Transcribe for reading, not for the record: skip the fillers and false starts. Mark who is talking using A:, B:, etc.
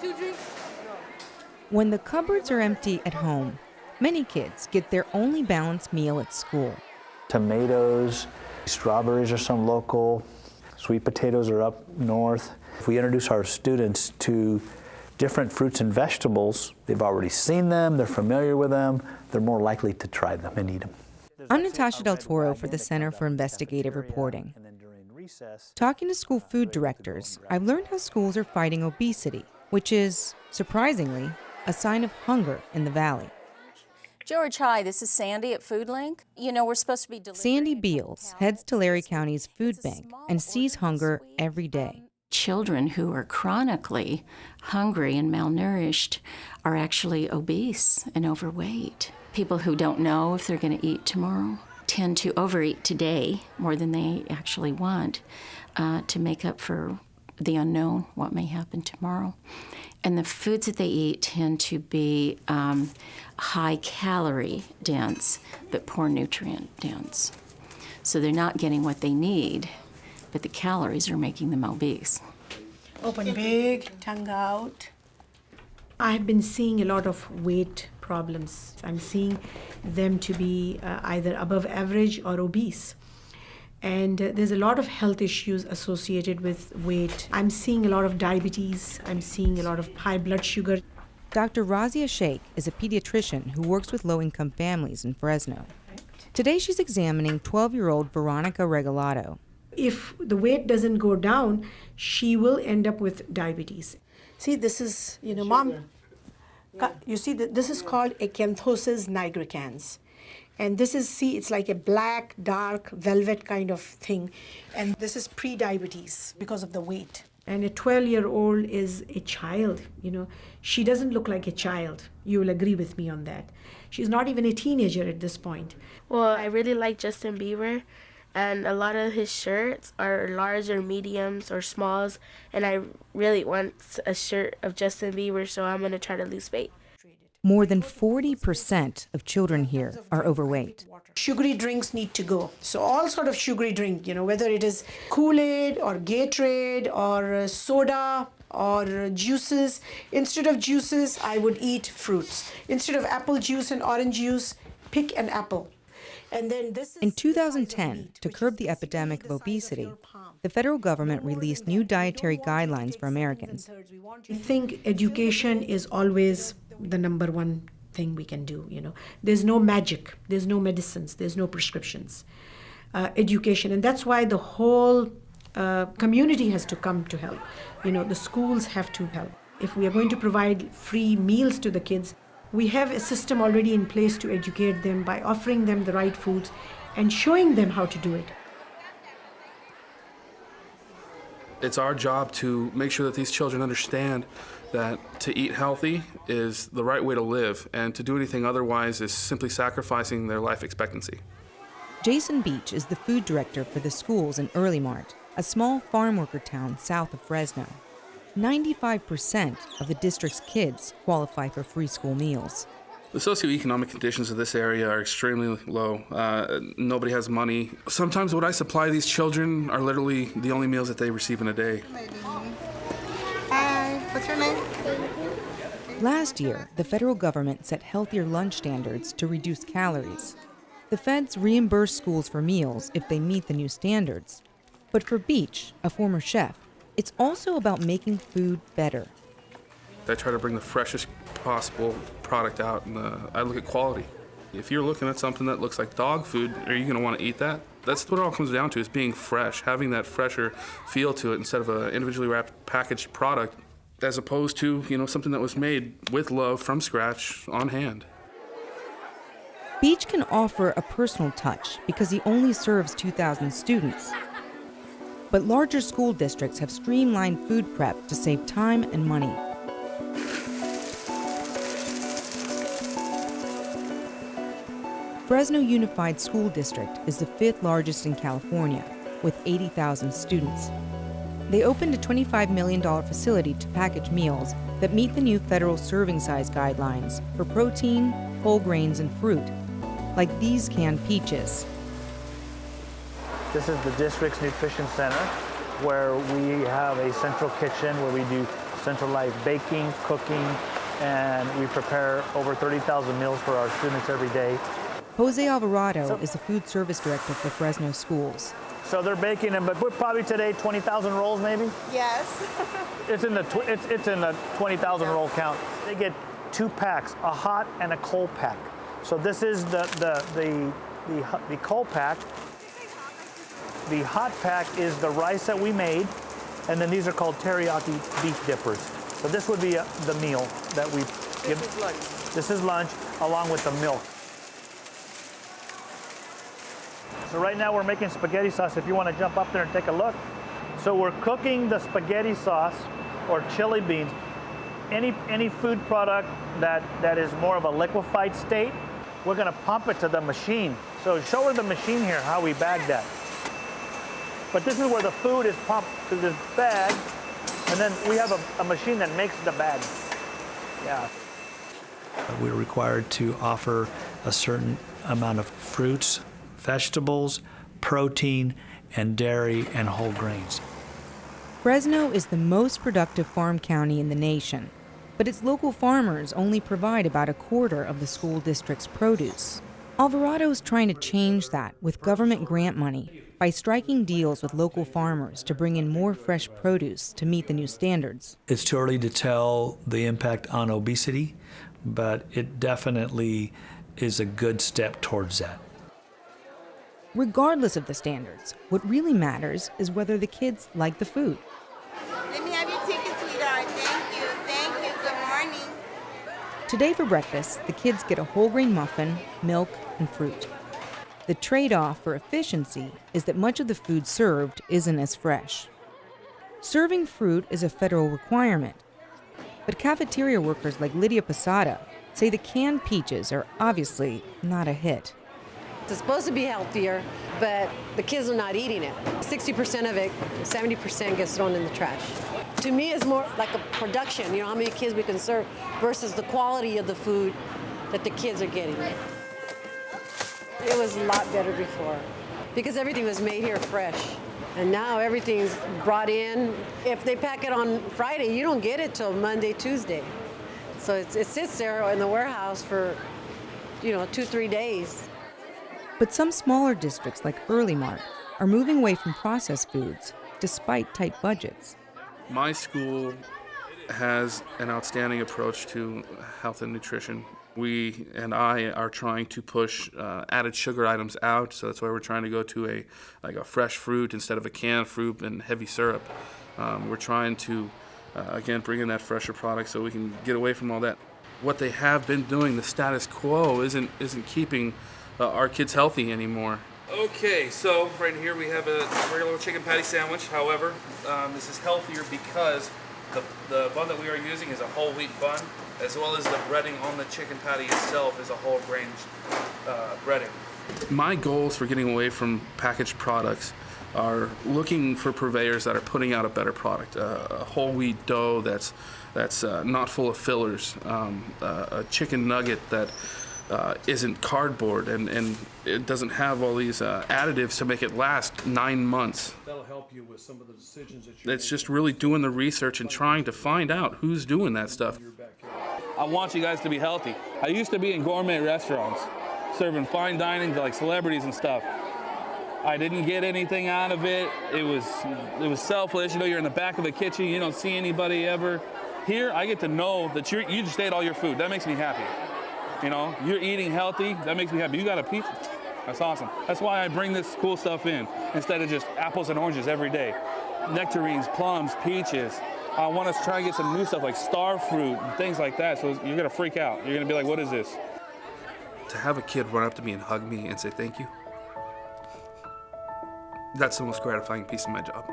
A: 2 drinks?
B: When the cupboards are empty at home, many kids get their only balanced meal at school.
C: Tomatoes, strawberries are some local, sweet potatoes are up north. If we introduce our students to different fruits and vegetables, they've already seen them, they're familiar with them, they're more likely to try them and eat them.
B: I'm Natasha Del Toro for the Center for Investigative Reporting. Talking to school food directors, I've learned how schools are fighting obesity, which is, surprisingly, a sign of hunger in the valley.
D: George, hi, this is Sandy at FoodLink. You know, we're supposed to be delivering...
B: Sandy Beals heads Tulare County's food bank and sees hunger every day.
E: Children who are chronically hungry and malnourished are actually obese and overweight. People who don't know if they're going to eat tomorrow tend to overeat today more than they actually want to make up for the unknown, what may happen tomorrow. And the foods that they eat tend to be high calorie dense, but poor nutrient dense. So they're not getting what they need, but the calories are making them obese.
F: Open big, tongue out. I've been seeing a lot of weight problems. I'm seeing them to be either above average or obese. And there's a lot of health issues associated with weight. I'm seeing a lot of diabetes. I'm seeing a lot of high blood sugar.
B: Dr. Razia Sheikh is a pediatrician who works with low-income families in Fresno. Today she's examining 12-year-old Veronica Regalado.
F: If the weight doesn't go down, she will end up with diabetes. See, this is, Mom, you see, this is called acanthosis nigricans. And this is, see, it's like a black, dark, velvet kind of thing. And this is pre-diabetes because of the weight. And a 12-year-old is a child, She doesn't look like a child. You will agree with me on that. She's not even a teenager at this point.
G: Well, I really like Justin Bieber. And a lot of his shirts are large or mediums or smalls. And I really want a shirt of Justin Bieber, so I'm going to try to lose weight.
B: More than 40% of children here are overweight.
F: Sugary drinks need to go. So all sort of sugary drink, whether it is Kool-Aid or Gatorade or soda or juices. Instead of juices, I would eat fruits. Instead of apple juice and orange juice, pick an apple. And then this is
B: in 2010, to curb the epidemic of obesity, the federal government released new dietary guidelines for Americans.
F: I think education is always the number one thing we can do, There's no magic, there's no medicines, there's no prescriptions. Education, and that's why the whole community has to come to help. The schools have to help. If we are going to provide free meals to the kids, we have a system already in place to educate them by offering them the right foods and showing them how to do it.
H: It's our job to make sure that these children understand that to eat healthy is the right way to live, and to do anything otherwise is simply sacrificing their life expectancy.
B: Jason Beach is the food director for the schools in Earlimart, a small farm worker town south of Fresno. 95% of the district's kids qualify for free school meals.
H: The socioeconomic conditions of this area are extremely low. Nobody has money. Sometimes what I supply these children are literally the only meals that they receive in a day.
A: Hi, what's your name?
B: Last year, the federal government set healthier lunch standards to reduce calories. The feds reimburse schools for meals if they meet the new standards. But for Beach, a former chef, it's also about making food better.
H: I try to bring the freshest possible product out, and I look at quality. If you're looking at something that looks like dog food, are you going to want to eat that? That's what it all comes down to, is being fresh, having that fresher feel to it instead of an individually wrapped packaged product, as opposed to, something that was made with love from scratch on hand.
B: Beach can offer a personal touch because he only serves 2,000 students. But larger school districts have streamlined food prep to save time and money. Fresno Unified School District is the 5th largest in California, with 80,000 students. They opened a $25 million facility to package meals that meet the new federal serving size guidelines for protein, whole grains, and fruit, like these canned peaches.
C: This is the district's nutrition center, where we have a central kitchen where we do centralized baking, cooking, and we prepare over 30,000 meals for our students every day.
B: Jose Alvarado is the food service director for Fresno schools.
C: So they're baking them, but we're probably today 20,000 rolls maybe?
A: Yes.
C: It's in the 20,000 roll count. They get 2 packs, a hot and a cold pack. So this is the cold pack. The hot pack is the rice that we made, and then these are called teriyaki beef dippers. So this would be the meal that we give.
A: This is lunch.
C: This is lunch along with the milk. So right now we're making spaghetti sauce if you want to jump up there and take a look. So we're cooking the spaghetti sauce or chili beans. Any food product that is more of a liquefied state, we're going to pump it to the machine. So show her the machine here, how we bag that. But this is where the food is pumped to this bag, and then we have a machine that makes the bag. Yeah.
I: We're required to offer a certain amount of fruits, vegetables, protein, and dairy and whole grains.
B: Fresno is the most productive farm county in the nation, but its local farmers only provide about a quarter of the school district's produce. Alvarado is trying to change that with government grant money by striking deals with local farmers to bring in more fresh produce to meet the new standards.
I: It's too early to tell the impact on obesity, but it definitely is a good step towards that.
B: Regardless of the standards, what really matters is whether the kids like the food.
A: Let me have your ticket, sweetheart. Thank you. Thank you. Good morning.
B: Today for breakfast, the kids get a whole grain muffin, milk, and fruit. The trade-off for efficiency is that much of the food served isn't as fresh. Serving fruit is a federal requirement, but cafeteria workers like Lydia Posada say the canned peaches are obviously not a hit.
J: It's supposed to be healthier, but the kids are not eating it. 60% of it, 70% gets thrown in the trash. To me, it's more like a production, how many kids we can serve versus the quality of the food that the kids are getting. It was a lot better before because everything was made here fresh. And now everything's brought in. If they pack it on Friday, you don't get it till Monday, Tuesday. So it sits there in the warehouse for, 2-3 days.
B: But some smaller districts like Earlimart are moving away from processed foods despite tight budgets.
H: My school has an outstanding approach to health and nutrition. We and I are trying to push added sugar items out, so that's why we're trying to go to a fresh fruit instead of a canned fruit and heavy syrup. We're trying to, again, bring in that fresher product so we can get away from all that. What they have been doing, the status quo, isn't keeping our kids healthy anymore. Okay, so right here we have a regular chicken patty sandwich. However, this is healthier because the bun that we are using is a whole wheat bun, as well as the breading on the chicken patty itself is a whole grain breading. My goals for getting away from packaged products are looking for purveyors that are putting out a better product, a whole wheat dough that's not full of fillers, a chicken nugget that isn't cardboard and it doesn't have all these additives to make it last 9 months.
I: That'll help you with some of the decisions that you're
H: It's just really doing the research and trying to find out who's doing that stuff.
K: I want you guys to be healthy. I used to be in gourmet restaurants, serving fine dining to like celebrities and stuff. I didn't get anything out of it. It was selfless. You're in the back of the kitchen. You don't see anybody ever. Here, I get to know that you just ate all your food. That makes me happy. You're eating healthy. That makes me happy. You got a pizza. That's awesome. That's why I bring this cool stuff in instead of just apples and oranges every day. Nectarines, plums, peaches. I want to try and get some new stuff like star fruit and things like that. So you're going to freak out. You're going to be like, what is this?
H: To have a kid run up to me and hug me and say thank you, that's the most gratifying piece of my job.